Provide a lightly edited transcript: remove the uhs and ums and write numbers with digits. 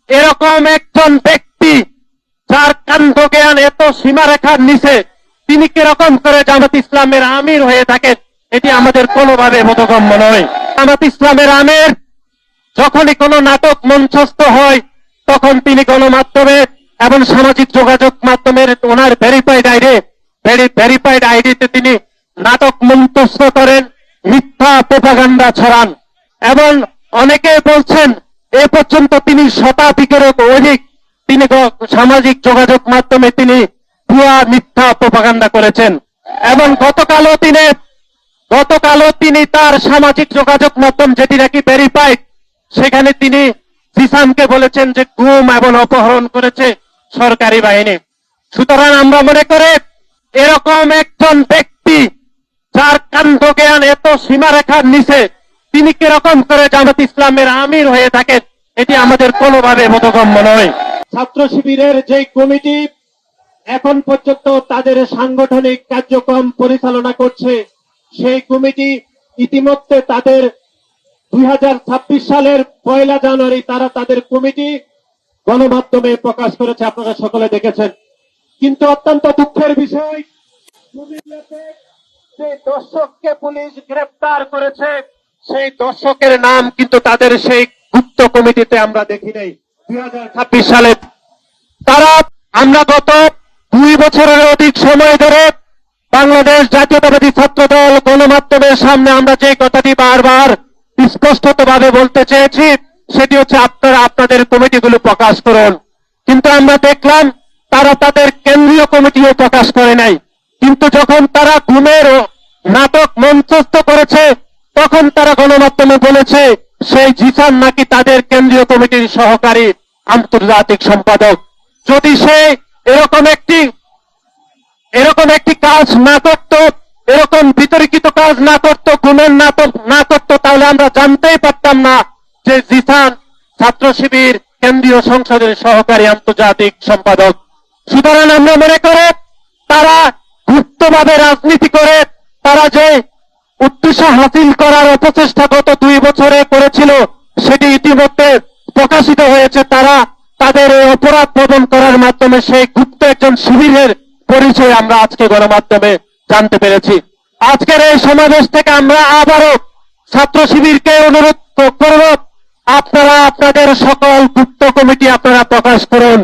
এরকম একজন ব্যক্তি যার কাণ্ড জ্ঞান এত সীমারেখার নিচে, তিনি কিরকম করে জামাত ইসলামের আমির হয়ে থাকেন, এটি আমাদের কোনোভাবে বোধগম্য নয়। জামাত ইসলামের আমির যখনই কোনো নাটক মঞ্চস্থ হয়, তখন তিনি গণমাধ্যমে এবং সামাজিক যোগাযোগ মাধ্যমের ওনার ভেরিফাইড আইডিতে তিনি নাটক মঞ্চস্থ করেন, মিথ্যা প্রোপাগান্ডা ছড়ান, এবং অনেকে বলছেন এ পর্যন্ত তিনি শতাধিকেরও অধিক তিনি সামাজিক যোগাযোগ মাধ্যমে তিনি ভুয়া মিথ্যা প্রোপাগান্ডা করেছেন। এবং গতকালও তিনি তার সামাজিক যোগাযোগ মাধ্যম যেটি নাকি ভেরিফাইড, সেখানে তিনি জিসানকে বলেছেন যে গুম এবং অপহরণ করেছে সরকারি বাহিনী। সুতরাং আমরা মনে করি এরকম একজন ব্যক্তি যার কাণ্ড জ্ঞান এত সীমারেখার নিচে, তিনি কিরকম করে জামাত ইসলামের আমির হয়ে থাকেন, এটি আমাদের কোনোভাবে বোধগম্য নয়। ছাত্র শিবিরের যে কমিটি এখন পর্যন্ত তাদের সাংগঠনিক কার্যক্রম পরিচালনা করছে, সেই কমিটি ইতিমধ্যে তাদের 2026 সালের 1 জানুয়ারি তারা তাদের কমিটি গণমাধ্যমে প্রকাশ করেছে, আপনারা সকলে দেখেছেন। কিন্তু অত্যন্ত দুঃখের বিষয়, কুমিল্লাতে যে দর্শককে পুলিশ গ্রেপ্তার করেছে, সেই দর্শকের নাম কিন্তু তাদের সেই গুপ্ত কমিটিতে আমরা দেখি নাই। 2026 সালে আমরা গত 2 বছরের অধিক সময় ধরে বাংলাদেশ জাতীয়তাবাদী ছাত্র দল গণমাধ্যমের সামনে আমরা যে কথাটি বারবার স্পষ্টতভাবে বলতে চেয়েছি, সেটি হচ্ছে আপনারা আপনাদের কমিটিগুলো প্রকাশ করুন। কিন্তু আমরা দেখলাম তারা তাদের কেন্দ্রীয় কমিটিও প্রকাশ করে নাই। কিন্তু যখন তারা গুমের নাটক মঞ্চস্থ করেছে, তখন তারা গণমাধ্যমে বলেছে সেই জিসান নাকি তাদের কেন্দ্রীয় কমিটির সহকারী আন্তর্জাতিক সম্পাদক। যদি সে এরকম একটি কাজ না করত, এরকম বিতর্কিত কাজ না করত, গুমের নাটক না করত, তাহলে আমরা জানতেই পারতাম না যে জিসান ছাত্র শিবির কেন্দ্রীয় সংসদের সহকারী আন্তর্জাতিক সম্পাদক। সুতরাং আমরা মনে করে তারা গুপ্তভাবে রাজনীতি করে তারা যে উদ্দেশ্য হাসিল করার অপচেষ্টা গত 2 বছরে করেছিল, সেটি ইতিমধ্যে প্রকাশিত হয়েছে। তারা তাদের এই অপরাধ প্রবণ করার মাধ্যমে সেই গুপ্ত একজন শিবিরের পরিচয় আমরা আজকে গণমাধ্যমে জানতে পেরেছি। আজকের এই সমাবেশ থেকে আমরা আবারও ছাত্র শিবিরকে অনুরোধ করব, আপনারা আপনাদের সকল গুপ্ত কমিটি আপনারা প্রকাশ করুন।